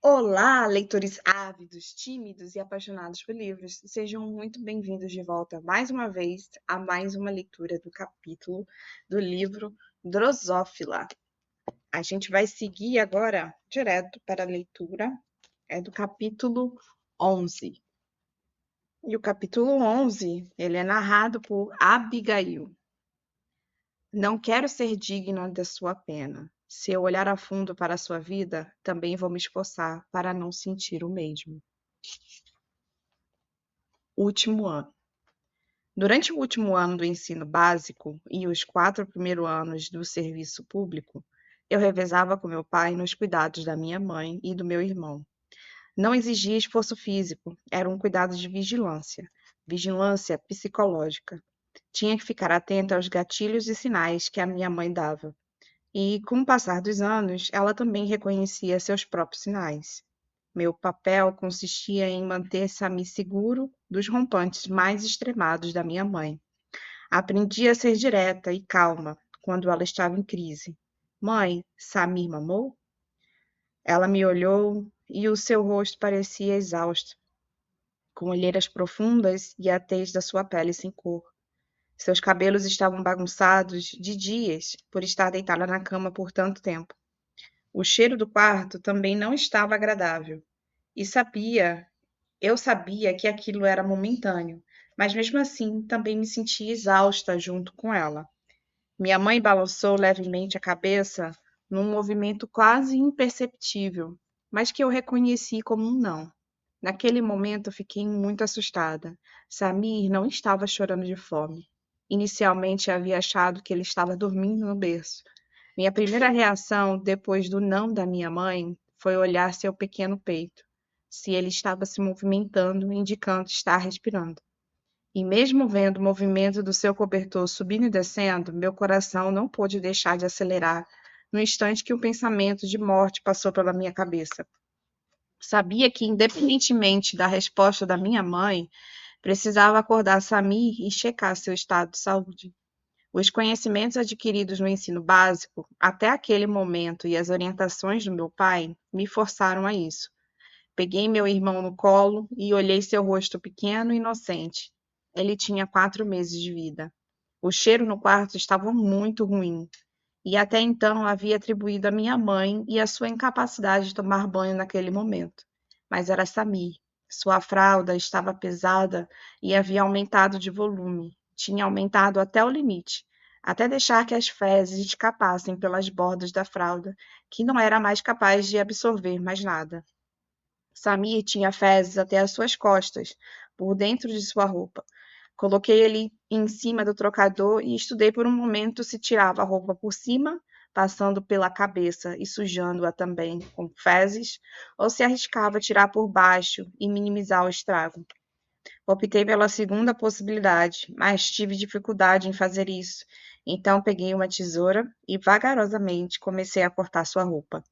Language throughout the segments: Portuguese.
Olá, leitores ávidos, tímidos e apaixonados por livros. Sejam muito bem-vindos de volta mais uma vez a mais uma leitura do capítulo do livro Drosófila. A gente vai seguir agora direto para a leitura do capítulo 11. E o capítulo 11, ele é narrado por Abigail. Não quero ser digna da sua pena. Se eu olhar a fundo para a sua vida, também vou me esforçar para não sentir o mesmo. Último ano. Durante o último ano do ensino básico e os 4 primeiros anos do serviço público, eu revezava com meu pai nos cuidados da minha mãe e do meu irmão. Não exigia esforço físico, era um cuidado de vigilância, vigilância psicológica. Tinha que ficar atenta aos gatilhos e sinais que a minha mãe dava. E, com o passar dos anos, ela também reconhecia seus próprios sinais. Meu papel consistia em manter Sami seguro dos rompantes mais extremados da minha mãe. Aprendi a ser direta e calma quando ela estava em crise. Mãe, Samir mamou? Ela me olhou e o seu rosto parecia exausto, com olheiras profundas e a tez da sua pele sem cor. Seus cabelos estavam bagunçados de dias por estar deitada na cama por tanto tempo. O cheiro do quarto também não estava agradável. E eu sabia que aquilo era momentâneo, mas mesmo assim também me sentia exausta junto com ela. Minha mãe balançou levemente a cabeça num movimento quase imperceptível, mas que eu reconheci como um não. Naquele momento fiquei muito assustada. Samir não estava chorando de fome. Inicialmente havia achado que ele estava dormindo no berço. Minha primeira reação, depois do não da minha mãe, foi olhar seu pequeno peito, se ele estava se movimentando, indicando estar respirando. E mesmo vendo o movimento do seu cobertor subindo e descendo, meu coração não pôde deixar de acelerar no instante que um pensamento de morte passou pela minha cabeça. Sabia que, independentemente da resposta da minha mãe, precisava acordar Samir e checar seu estado de saúde. Os conhecimentos adquiridos no ensino básico, até aquele momento, e as orientações do meu pai me forçaram a isso. Peguei meu irmão no colo e olhei seu rosto pequeno e inocente. Ele tinha 4 meses de vida. O cheiro no quarto estava muito ruim, e até então havia atribuído à minha mãe e à sua incapacidade de tomar banho naquele momento. Mas era Samir. Sua fralda estava pesada e havia aumentado de volume. Tinha aumentado até o limite, até deixar que as fezes escapassem pelas bordas da fralda, que não era mais capaz de absorver mais nada. Samir tinha fezes até as suas costas, por dentro de sua roupa. Coloquei ele em cima do trocador e estudei por um momento se tirava a roupa por cima, passando pela cabeça e sujando-a também com fezes, ou se arriscava tirar por baixo e minimizar o estrago. Optei pela segunda possibilidade, mas tive dificuldade em fazer isso. Então peguei uma tesoura e vagarosamente comecei a cortar sua roupa.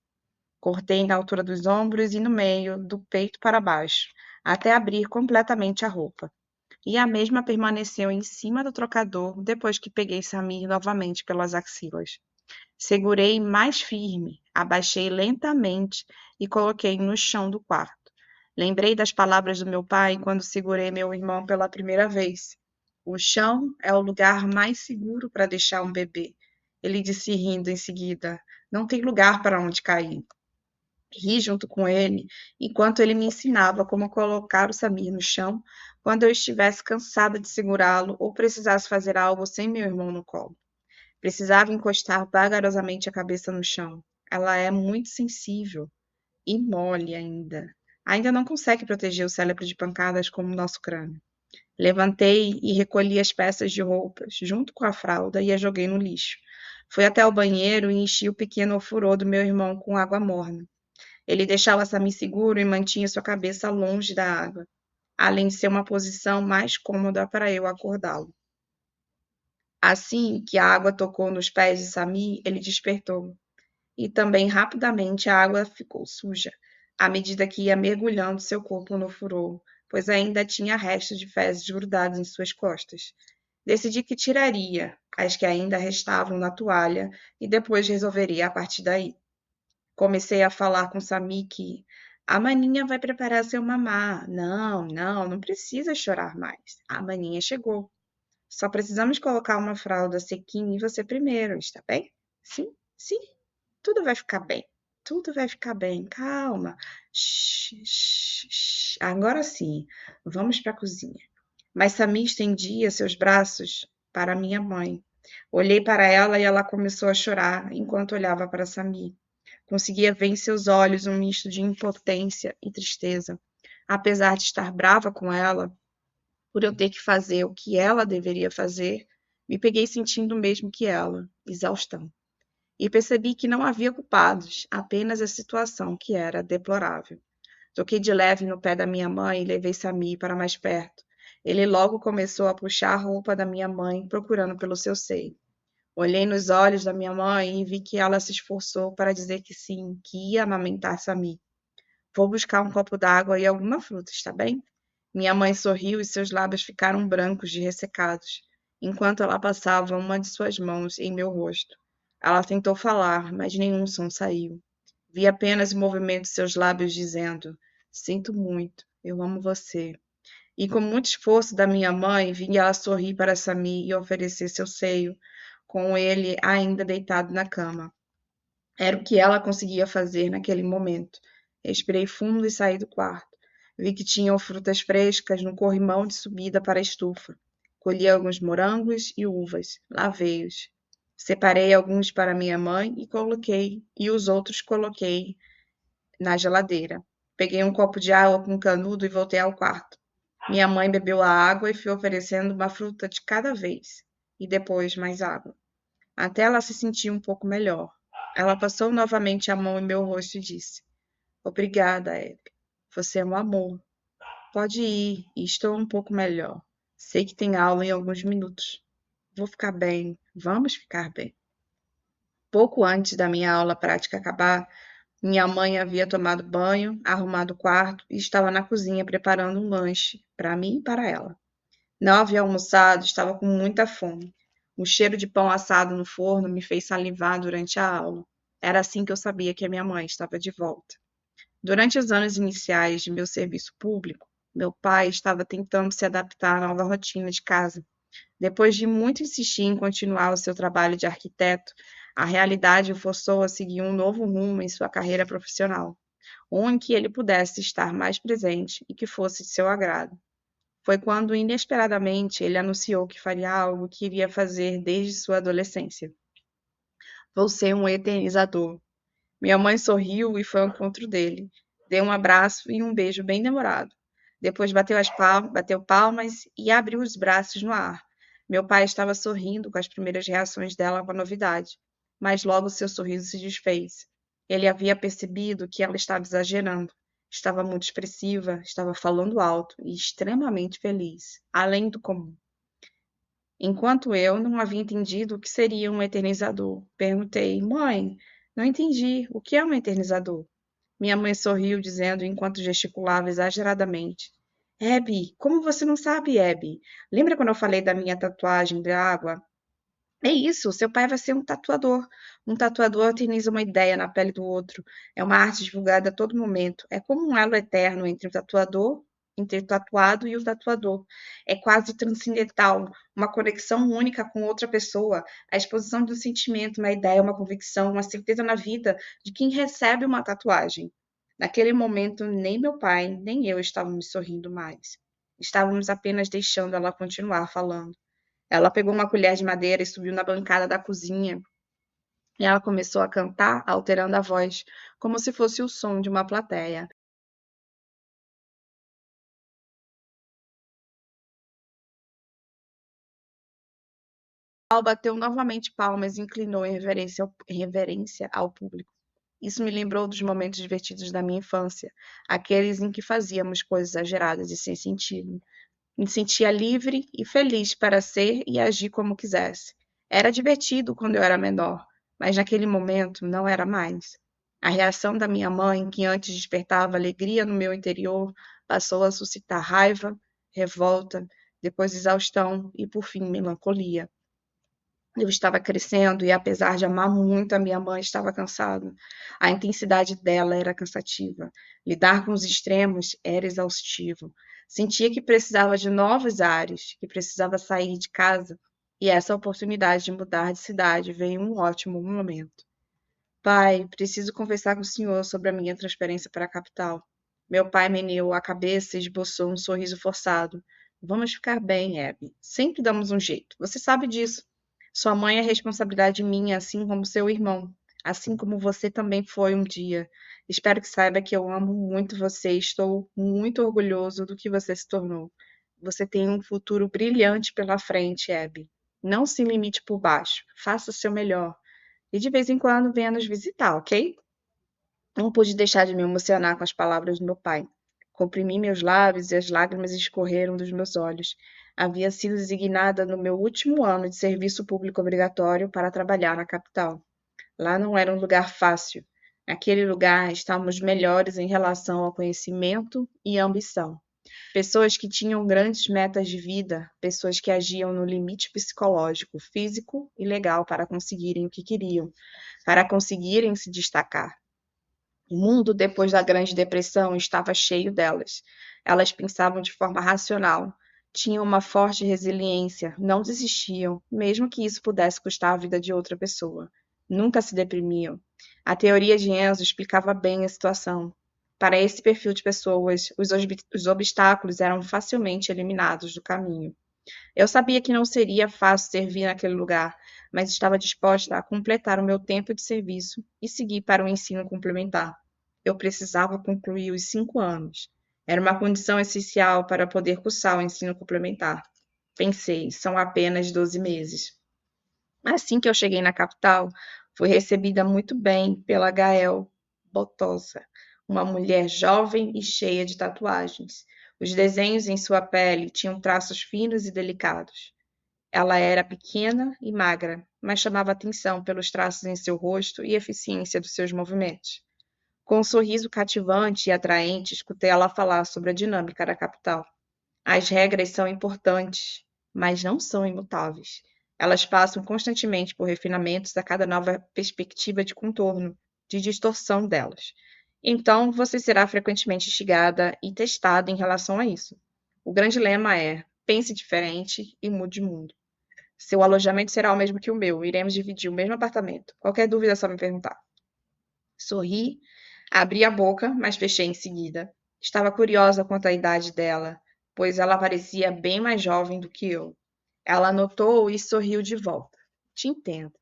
Cortei na altura dos ombros e no meio, do peito para baixo, até abrir completamente a roupa. E a mesma permaneceu em cima do trocador depois que peguei Samir novamente pelas axilas. Segurei mais firme, abaixei lentamente e coloquei no chão do quarto. Lembrei das palavras do meu pai quando segurei meu irmão pela primeira vez. O chão é o lugar mais seguro para deixar um bebê. Ele disse rindo em seguida. Não tem lugar para onde cair. Ri junto com ele, enquanto ele me ensinava como colocar o Samir no chão quando eu estivesse cansada de segurá-lo ou precisasse fazer algo sem meu irmão no colo. Precisava encostar vagarosamente a cabeça no chão. Ela é muito sensível e mole ainda. Ainda não consegue proteger o cérebro de pancadas como o nosso crânio. Levantei e recolhi as peças de roupas, junto com a fralda, e a joguei no lixo. Fui até o banheiro e enchi o pequeno ofurô do meu irmão com água morna. Ele deixava Samir seguro e mantinha sua cabeça longe da água, além de ser uma posição mais cômoda para eu acordá-lo. Assim que a água tocou nos pés de Samir, ele despertou. E também rapidamente a água ficou suja, à medida que ia mergulhando seu corpo no furor, pois ainda tinha restos de fezes grudados em suas costas. Decidi que tiraria as que ainda restavam na toalha e depois resolveria a partir daí. Comecei a falar com Samir que, A maninha vai preparar seu mamá. Não, não, não precisa chorar mais. A maninha chegou. Só precisamos colocar uma fralda sequinha em você primeiro, está bem? Sim, sim, tudo vai ficar bem. Tudo vai ficar bem. Calma. Shh, shh, shh. Agora sim, vamos para a cozinha. Mas Sami estendia seus braços para minha mãe. Olhei para ela e ela começou a chorar enquanto olhava para Sami. Conseguia ver em seus olhos um misto de impotência e tristeza. Apesar de estar brava com ela, por eu ter que fazer o que ela deveria fazer, me peguei sentindo o mesmo que ela, exaustão. E percebi que não havia culpados, apenas a situação que era deplorável. Toquei de leve no pé da minha mãe e levei Sami para mais perto. Ele logo começou a puxar a roupa da minha mãe, procurando pelo seu seio. Olhei nos olhos da minha mãe e vi que ela se esforçou para dizer que sim, que ia amamentar Sami. Vou buscar um copo d'água e alguma fruta, está bem? Minha mãe sorriu e seus lábios ficaram brancos de ressecados, enquanto ela passava uma de suas mãos em meu rosto. Ela tentou falar, mas nenhum som saiu. Vi apenas o movimento de seus lábios dizendo: Sinto muito, eu amo você. E com muito esforço da minha mãe, vi ela sorrir para Sami e oferecer seu seio, com ele ainda deitado na cama. Era o que ela conseguia fazer naquele momento. Respirei fundo e saí do quarto. Vi que tinham frutas frescas no corrimão de subida para a estufa. Colhi alguns morangos e uvas, lavei-os. Separei alguns para minha mãe e os outros coloquei na geladeira. Peguei um copo de água com canudo e voltei ao quarto. Minha mãe bebeu a água e foi oferecendo uma fruta de cada vez, e depois mais água, até ela se sentir um pouco melhor. Ela passou novamente a mão em meu rosto e disse: Obrigada, Abby. Você é um amor. Pode ir, e estou um pouco melhor. Sei que tem aula em alguns minutos. Vou ficar bem, vamos ficar bem. Pouco antes da minha aula prática acabar, minha mãe havia tomado banho, arrumado o quarto e estava na cozinha preparando um lanche para mim e para ela. Não havia almoçado, estava com muita fome. O cheiro de pão assado no forno me fez salivar durante a aula. Era assim que eu sabia que a minha mãe estava de volta. Durante os anos iniciais de meu serviço público, meu pai estava tentando se adaptar à nova rotina de casa. Depois de muito insistir em continuar o seu trabalho de arquiteto, a realidade o forçou a seguir um novo rumo em sua carreira profissional, um em que ele pudesse estar mais presente e que fosse de seu agrado. Foi quando, inesperadamente, ele anunciou que faria algo que iria fazer desde sua adolescência. Vou ser um eternizador. Minha mãe sorriu e foi ao encontro dele. Deu um abraço e um beijo bem demorado. Depois bateu palmas e abriu os braços no ar. Meu pai estava sorrindo com as primeiras reações dela com a novidade, mas logo seu sorriso se desfez. Ele havia percebido que ela estava exagerando. Estava muito expressiva, estava falando alto e extremamente feliz, além do comum. Enquanto eu não havia entendido o que seria um eternizador, perguntei: Mãe, não entendi. O que é um eternizador? Minha mãe sorriu, dizendo enquanto gesticulava exageradamente: Abby, como você não sabe, Abby? Lembra quando eu falei da minha tatuagem de água? É isso, seu pai vai ser um tatuador. Um tatuador eterniza uma ideia na pele do outro. É uma arte divulgada a todo momento. É como um elo eterno entre o tatuado e o tatuador. É quase transcendental, uma conexão única com outra pessoa, a exposição de um sentimento, uma ideia, uma convicção, uma certeza na vida de quem recebe uma tatuagem. Naquele momento, nem meu pai, nem eu estávamos sorrindo mais. Estávamos apenas deixando ela continuar falando. Ela pegou uma colher de madeira e subiu na bancada da cozinha. E ela começou a cantar, alterando a voz, como se fosse o som de uma plateia. Al bateu novamente palmas e inclinou em reverência ao público. Isso me lembrou dos momentos divertidos da minha infância, aqueles em que fazíamos coisas exageradas e sem sentido. Me sentia livre e feliz para ser e agir como quisesse. Era divertido quando eu era menor, mas naquele momento não era mais. A reação da minha mãe, que antes despertava alegria no meu interior, passou a suscitar raiva, revolta, depois exaustão e, por fim, melancolia. Eu estava crescendo e, apesar de amar muito a minha mãe, estava cansado. A intensidade dela era cansativa. Lidar com os extremos era exaustivo. Sentia que precisava de novos ares, que precisava sair de casa. E essa oportunidade de mudar de cidade veio em um ótimo momento. Pai, preciso conversar com o senhor sobre a minha transferência para a capital. Meu pai meneou a cabeça e esboçou um sorriso forçado. Vamos ficar bem, Abby. Sempre damos um jeito. Você sabe disso. Sua mãe é responsabilidade minha, assim como seu irmão. Assim como você também foi um dia. Espero que saiba que eu amo muito você e estou muito orgulhoso do que você se tornou. Você tem um futuro brilhante pela frente, Abby. Não se limite por baixo. Faça o seu melhor. E de vez em quando venha nos visitar, ok? Não pude deixar de me emocionar com as palavras do meu pai. Comprimi meus lábios e as lágrimas escorreram dos meus olhos. Havia sido designada no meu último ano de serviço público obrigatório para trabalhar na capital. Lá não era um lugar fácil. Naquele lugar estávamos melhores em relação ao conhecimento e ambição. Pessoas que tinham grandes metas de vida, pessoas que agiam no limite psicológico, físico e legal para conseguirem o que queriam, para conseguirem se destacar. O mundo, depois da Grande Depressão, estava cheio delas. Elas pensavam de forma racional, tinham uma forte resiliência, não desistiam, mesmo que isso pudesse custar a vida de outra pessoa. Nunca se deprimiam. A teoria de Enzo explicava bem a situação. Para esse perfil de pessoas, os obstáculos eram facilmente eliminados do caminho. Eu sabia que não seria fácil servir naquele lugar, mas estava disposta a completar o meu tempo de serviço e seguir para o ensino complementar. Eu precisava concluir os 5 anos. Era uma condição essencial para poder cursar o ensino complementar. Pensei, são apenas 12 meses. Assim que eu cheguei na capital, fui recebida muito bem pela Gael Botosa, uma mulher jovem e cheia de tatuagens. Os desenhos em sua pele tinham traços finos e delicados. Ela era pequena e magra, mas chamava atenção pelos traços em seu rosto e eficiência dos seus movimentos. Com um sorriso cativante e atraente, escutei ela falar sobre a dinâmica da capital. As regras são importantes, mas não são imutáveis. Elas passam constantemente por refinamentos a cada nova perspectiva de contorno, de distorção delas. Então, você será frequentemente instigada e testada em relação a isso. O grande lema é: pense diferente e mude o mundo. Seu alojamento será o mesmo que o meu. Iremos dividir o mesmo apartamento. Qualquer dúvida é só me perguntar. Sorri, abri a boca, mas fechei em seguida. Estava curiosa quanto à idade dela, pois ela parecia bem mais jovem do que eu. Ela notou e sorriu de volta. Te entendo.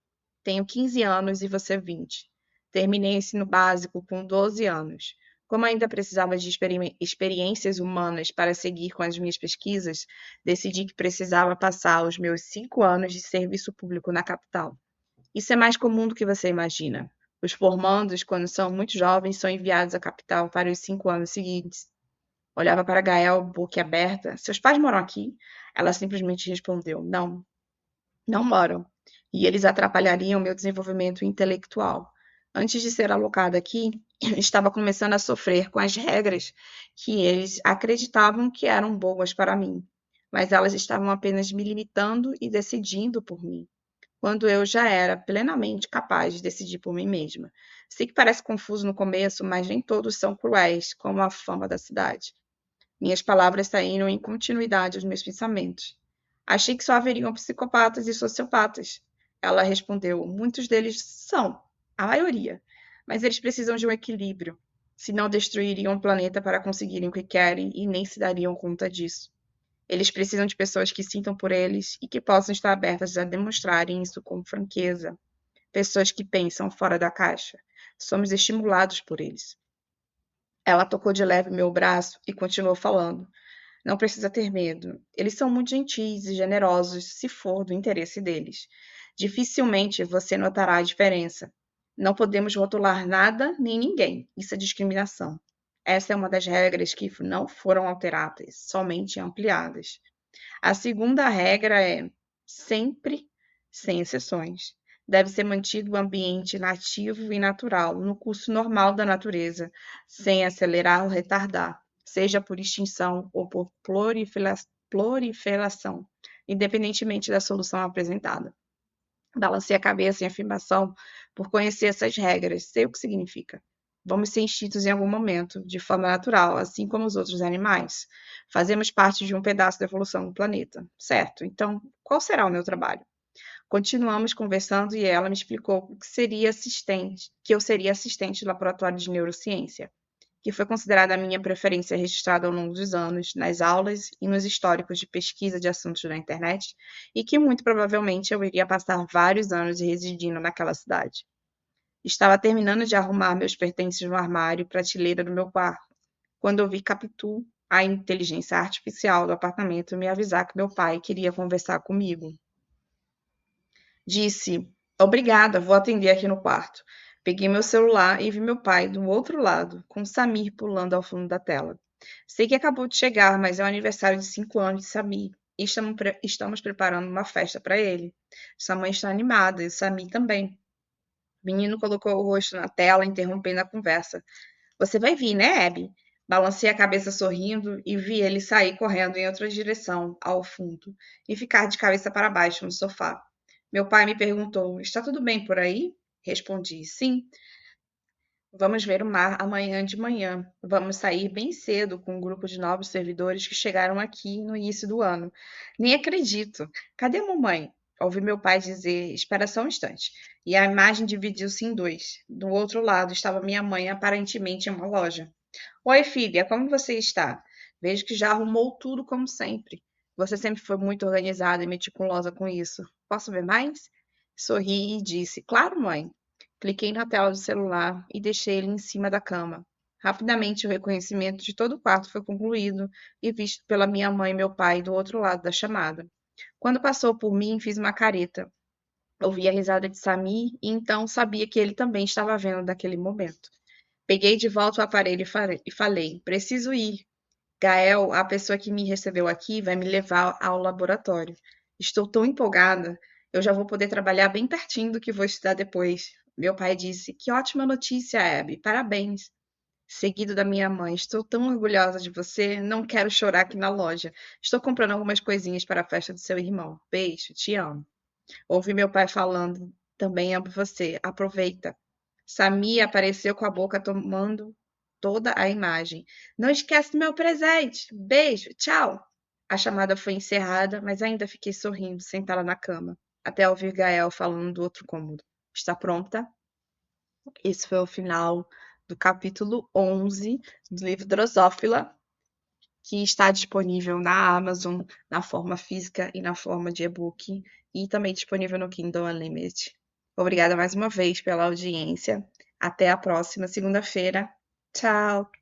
Tenho 15 anos e você 20. Terminei o ensino básico com 12 anos. Como ainda precisava de experiências humanas para seguir com as minhas pesquisas, decidi que precisava passar os meus 5 anos de serviço público na capital. Isso é mais comum do que você imagina. Os formandos, quando são muito jovens, são enviados à capital para os 5 anos seguintes. Olhava para Gael, boquiaberta. Seus pais moram aqui? Ela simplesmente respondeu: Não, não moram. E eles atrapalhariam meu desenvolvimento intelectual. Antes de ser alocada aqui, estava começando a sofrer com as regras que eles acreditavam que eram boas para mim, mas elas estavam apenas me limitando e decidindo por mim quando eu já era plenamente capaz de decidir por mim mesma. Sei que parece confuso no começo, mas nem todos são cruéis, como a fama da cidade. Minhas palavras saíram em continuidade aos meus pensamentos. Achei que só haveriam psicopatas e sociopatas. Ela respondeu: muitos deles são, a maioria, mas eles precisam de um equilíbrio. Senão destruiriam o planeta para conseguirem o que querem e nem se dariam conta disso. Eles precisam de pessoas que sintam por eles e que possam estar abertas a demonstrarem isso com franqueza. Pessoas que pensam fora da caixa. Somos estimulados por eles. Ela tocou de leve meu braço e continuou falando. Não precisa ter medo. Eles são muito gentis e generosos se for do interesse deles. Dificilmente você notará a diferença. Não podemos rotular nada nem ninguém. Isso é discriminação. Essa é uma das regras que não foram alteradas, somente ampliadas. A segunda regra é, sempre, sem exceções, deve ser mantido o ambiente nativo e natural, no curso normal da natureza, sem acelerar ou retardar, seja por extinção ou por proliferação, independentemente da solução apresentada. Balancei a cabeça em afirmação por conhecer essas regras, sei o que significa. Vamos ser extintos em algum momento, de forma natural, assim como os outros animais. Fazemos parte de um pedaço da evolução do planeta, certo? Então, qual será o meu trabalho? Continuamos conversando e ela me explicou que eu seria assistente do laboratório de neurociência, que foi considerada a minha preferência registrada ao longo dos anos, nas aulas e nos históricos de pesquisa de assuntos na internet, e que muito provavelmente eu iria passar vários anos residindo naquela cidade. Estava terminando de arrumar meus pertences no armário e prateleira do meu quarto, quando ouvi Capitu, a inteligência artificial do apartamento, me avisar que meu pai queria conversar comigo. Disse: Obrigada, vou atender aqui no quarto. Peguei meu celular e vi meu pai do outro lado, com Samir pulando ao fundo da tela. Sei que acabou de chegar, mas é o aniversário de 5 anos de Samir. E estamos preparando uma festa para ele. Sua mãe está animada e o Samir também. O menino colocou o rosto na tela, interrompendo a conversa. Você vai vir, né, Abby? Balancei a cabeça sorrindo e vi ele sair correndo em outra direção, ao fundo, e ficar de cabeça para baixo no sofá. Meu pai me perguntou: Está tudo bem por aí? Respondi: Sim. Vamos ver o mar amanhã de manhã. Vamos sair bem cedo com um grupo de novos servidores que chegaram aqui no início do ano. Nem acredito. Cadê a mamãe? Ouvi meu pai dizer: Espera só um instante. E a imagem dividiu-se em dois. Do outro lado estava minha mãe, aparentemente em uma loja. Oi, filha, como você está? Vejo que já arrumou tudo como sempre. Você sempre foi muito organizada e meticulosa com isso. Posso ver mais? Sorri e disse: Claro, mãe. Cliquei na tela do celular e deixei ele em cima da cama. Rapidamente, o reconhecimento de todo o quarto foi concluído e visto pela minha mãe e meu pai do outro lado da chamada. Quando passou por mim, fiz uma careta. Ouvi a risada de Samir e então sabia que ele também estava vendo naquele momento. Peguei de volta o aparelho e falei: Preciso ir. Gael, a pessoa que me recebeu aqui, vai me levar ao laboratório. Estou tão empolgada. Eu já vou poder trabalhar bem pertinho do que vou estudar depois. Meu pai disse: Que ótima notícia, Abby. Parabéns. Seguido da minha mãe: Estou tão orgulhosa de você. Não quero chorar aqui na loja. Estou comprando algumas coisinhas para a festa do seu irmão. Beijo, te amo. Ouvi meu pai falando: Também amo você. Aproveita. Samir apareceu com a boca tomando toda a imagem. Não esquece do meu presente. Beijo, tchau. A chamada foi encerrada, mas ainda fiquei sorrindo, sentada na cama, até ouvir Gael falando do outro cômodo. Está pronta? Esse foi o final do capítulo 11 do livro Drosófila, que está disponível na Amazon, na forma física e na forma de e-book, e também disponível no Kindle Unlimited. Obrigada mais uma vez pela audiência. Até a próxima segunda-feira. Tchau!